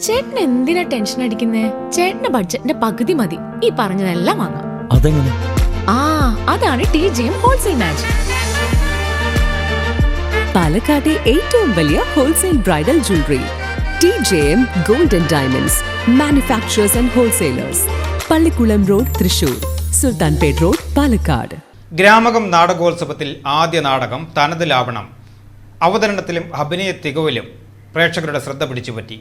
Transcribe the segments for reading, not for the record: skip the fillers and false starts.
ചേട്ടൻ എന്തിനാ ടെൻഷൻ അടിക്കുന്നേ? ചേട്ടന്റെ ബഡ്ജറ്റിന്റെ പകുതി മതി ഈ പറഞ്ഞതെല്ലാം വാങ്ങാം. അതെങ്ങനെ? അതാണ് TJM ഹോൾസെയിൽ മാജിക്. പാലക്കാട്ടെ ഏറ്റവും വലിയ wholesale bridal jewellery TJM Gold and Diamonds Manufacturers and Wholesalers, Pallikulam road, Thrissur, Sultanpet road, Palakkad. Gramakam നാടകോത്സവത്തിൽ ആദ്യ നാടകം തനത് ലാവണം അവതരണത്തിലും അഭിനയ തികവിലും പ്രേക്ഷകരുടെ ശ്രദ്ധ പിടിച്ചുപറ്റി.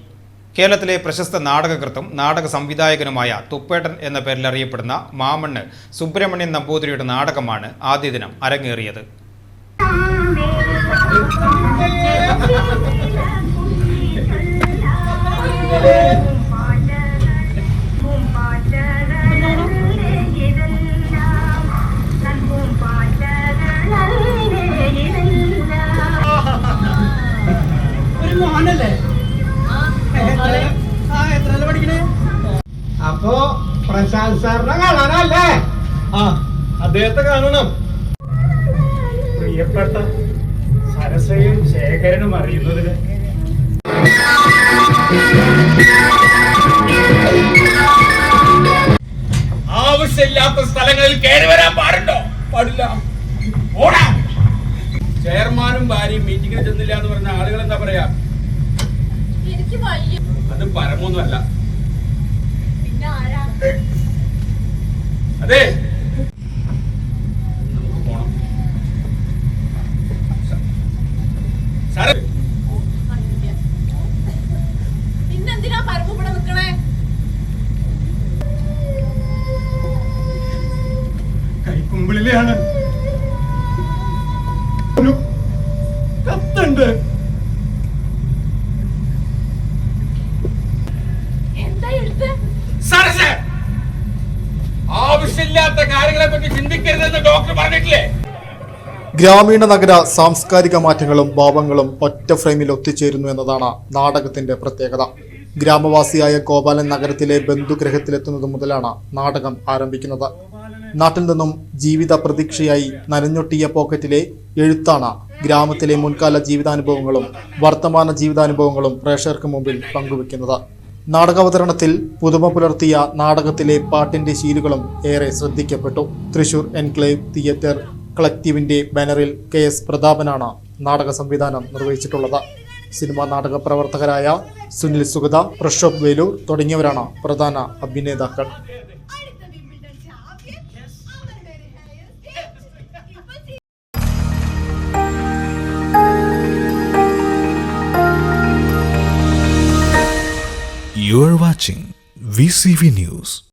കേരളത്തിലെ പ്രശസ്ത നാടകകൃത്തും നാടക സംവിധായകനുമായ തുപ്പേട്ടൻ എന്ന പേരിൽ അറിയപ്പെടുന്ന മാമണ്ണ് സുബ്രഹ്മണ്യൻ നമ്പൂതിരിയുടെ നാടകമാണ് ആദ്യ ദിനം അരങ്ങേറിയത്. അപ്പോ പ്രശാന്ത് സാറിനെ കാണാനല്ലേ? അദ്ദേഹത്തെ കാണണം. പ്രിയപ്പെട്ട സരസയും ശേഖരനും അറിയുന്നതിന് ആവശ്യമില്ലാത്ത സ്ഥലങ്ങളിൽ കയറി വരാൻ പാടില്ല. ഓടാ. ചെയർമാനും ഭാര്യയും മീറ്റിംഗിന് ചെന്നില്ല എന്ന് പറഞ്ഞ ആളുകൾ എന്താ പറയാ? അത് പരമൊന്നുമല്ല. അതെ, നമുക്ക് പോണം. സാറേ, പിന്നെന്തിനാ പരമപ്പെടെ നിൽക്കണേ? കൈക്കുമ്പിളിലാണ് ഒരു കത്തുണ്ട്. ആവശ്യമില്ലാത്ത കാര്യങ്ങളെ പറ്റി ചിന്തിക്കരുതെന്ന് ഡോക്ടർ പറഞ്ഞിട്ടില്ലേ? ഗ്രാമീണ നഗര സാംസ്കാരിക മാറ്റങ്ങളും ഭാവങ്ങളും ഒറ്റ ഫ്രെയിമിൽ ഒത്തുചേരുന്നു എന്നതാണ് നാടകത്തിന്റെ പ്രത്യേകത. ഗ്രാമവാസിയായ ഗോപാലൻ നഗരത്തിലെ ബന്ധുഗ്രഹത്തിലെത്തുന്നത് മുതലാണ് നാടകം ആരംഭിക്കുന്നത്. നാട്ടിൽ നിന്നും ജീവിത പ്രതീക്ഷയായി നനഞ്ഞൊട്ടിയ പോക്കറ്റിലെ എഴുത്താണ് ഗ്രാമത്തിലെ മുൻകാല ജീവിതാനുഭവങ്ങളും വർത്തമാന ജീവിതാനുഭവങ്ങളും പ്രേക്ഷകർക്ക് മുമ്പിൽ പങ്കുവെക്കുന്നത്. നാടകാവതരണത്തിൽ പുതുമ പുലർത്തിയ നാടകത്തിലെ പാട്ടിന്റെ ശീലുകളും ഏറെ ശ്രദ്ധിക്കപ്പെട്ടു. തൃശൂർ എൻക്ലേവ് തിയേറ്റർ കളക്റ്റീവിന്റെ ബാനറിൽ KS പ്രതാപനാണ് നാടക സംവിധാനം നിർവഹിച്ചിട്ടുള്ളത്. സിനിമാ നാടക പ്രവർത്തകരായ സുനിൽ സുഗത, പ്രക്ഷോഭ് വേലൂർ തുടങ്ങിയവരാണ് പ്രധാന അഭിനേതാക്കൾ. You are watching VCV News.